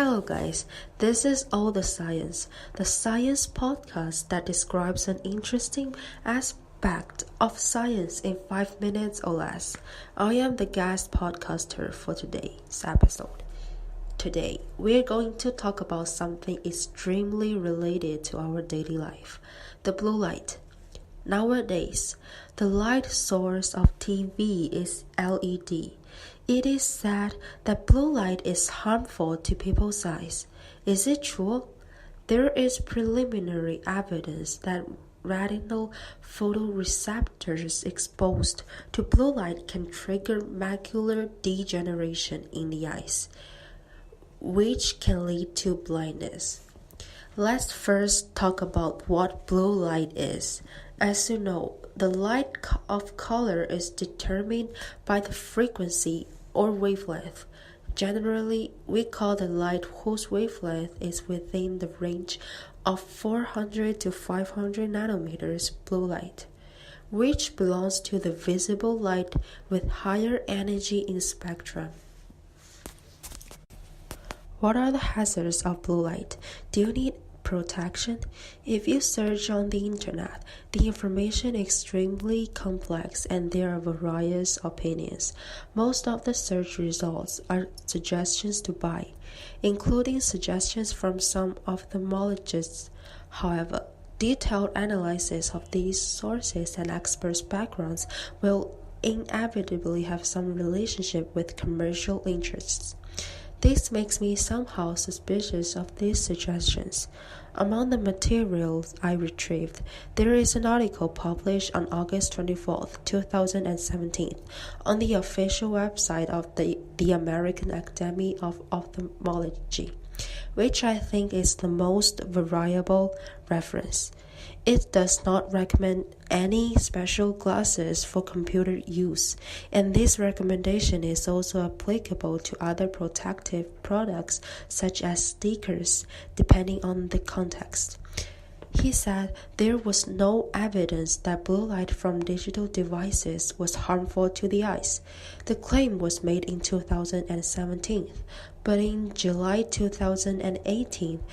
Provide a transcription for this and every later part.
Hello, guys. This is All the science podcast that describes an interesting aspect of science in 5 minutes or less. I am the guest podcaster for today's episode. Today, we're going to talk about something extremely related to our daily life the blue light. Nowadays, the light source of TV is LED. It is said that blue light is harmful to people's eyes. Is it true? There is preliminary evidence that retinal photoreceptors exposed to blue light can trigger macular degeneration in the eyes, which can lead to blindness. Let's first talk about what blue light is. As you know, the light of color is determined by the frequency or wavelength. Generally, we call the light whose wavelength is within the range of 400 to 500 nanometers blue light, which belongs to the visible light with higher energy in spectrum. What are the hazards of blue light? Do you need protection? If you search on the internet, the information is extremely complex and there are various opinions. Most of the search results are suggestions to buy, including suggestions from some ophthalmologists. However, detailed analysis of these sources and experts' backgrounds will inevitably have some relationship with commercial interests. This makes me somehow suspicious of these suggestions. Among the materials I retrieved, there is an article published on August 24th, 2017, on the official website of the American Academy of Ophthalmology, which I think is the most reliable reference. It does not recommend any special glasses for computer use, and this recommendation is also applicable to other protective products such as stickers, depending on the context. He said there was no evidence that blue light from digital devices was harmful to the eyes. The claim was made in 2017, but in July 2018,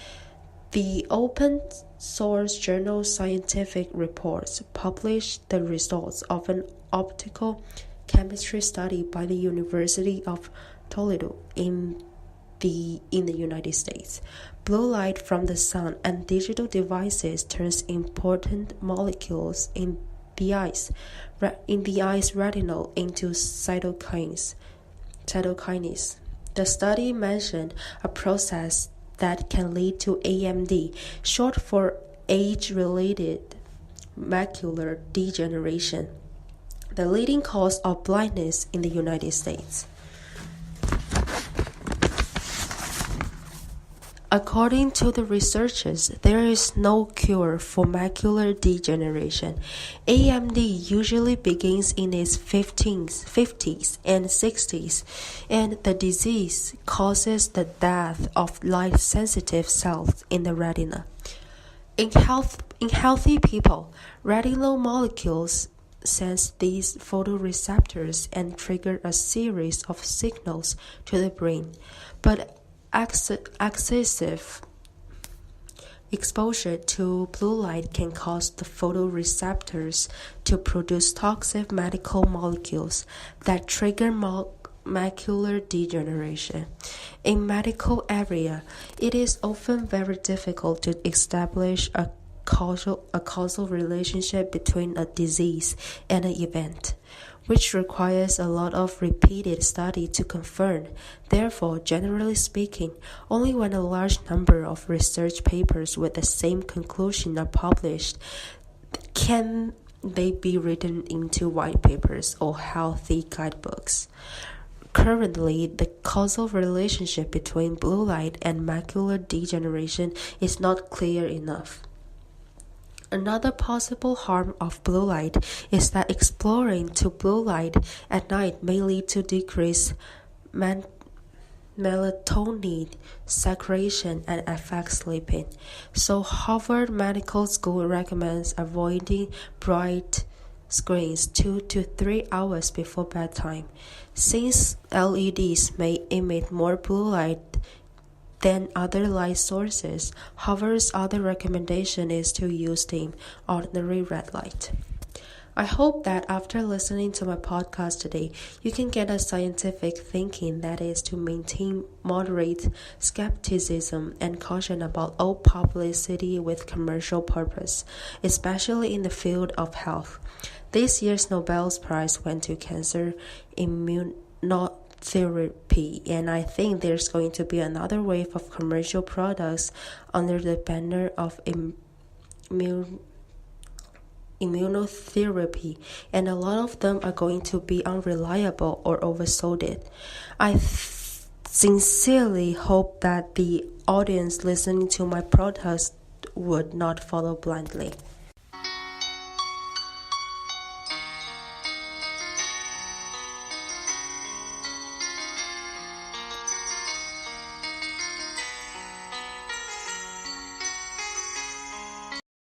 the open source journal Scientific Reports published the results of an optical chemistry study by the University of Toledo in the United States. Blue light from the sun and digital devices turns important molecules in the eyes retinal into cytokines. The study mentioned a process that can lead to AMD, short for age-related macular degeneration, the leading cause of blindness in the United States. According to the researchers, there is no cure for macular degeneration. AMD usually begins in its 50s and 60s, and the disease causes the death of light-sensitive cells in the retina. In healthy people, retinal molecules sense these photoreceptors and trigger a series of signals to the brain, but excessive exposure to blue light can cause the photoreceptors to produce toxic medical molecules that trigger macular degeneration. In medical area, it is often very difficult to establish a causal relationship between a disease and an event, which requires a lot of repeated study to confirm. Therefore, generally speaking, only when a large number of research papers with the same conclusion are published can they be written into white papers or healthy guidebooks. Currently, the causal relationship between blue light and macular degeneration is not clear enough. Another possible harm of blue light is that exposure to blue light at night may lead to decreased melatonin secretion and affect sleeping. So Harvard Medical School recommends avoiding bright screens 2 to 3 hours before bedtime. Since LEDs may emit more blue light than other light sources. However, other recommendation is to use dim, ordinary red light. I hope that after listening to my podcast today, you can get a scientific thinking that is to maintain moderate skepticism and caution about all publicity with commercial purpose, especially in the field of health. This year's Nobel Prize went to cancer immunotherapy, and I think there's going to be another wave of commercial products under the banner of immunotherapy, and a lot of them are going to be unreliable or oversold. I sincerely hope that the audience listening to my protest would not follow blindly.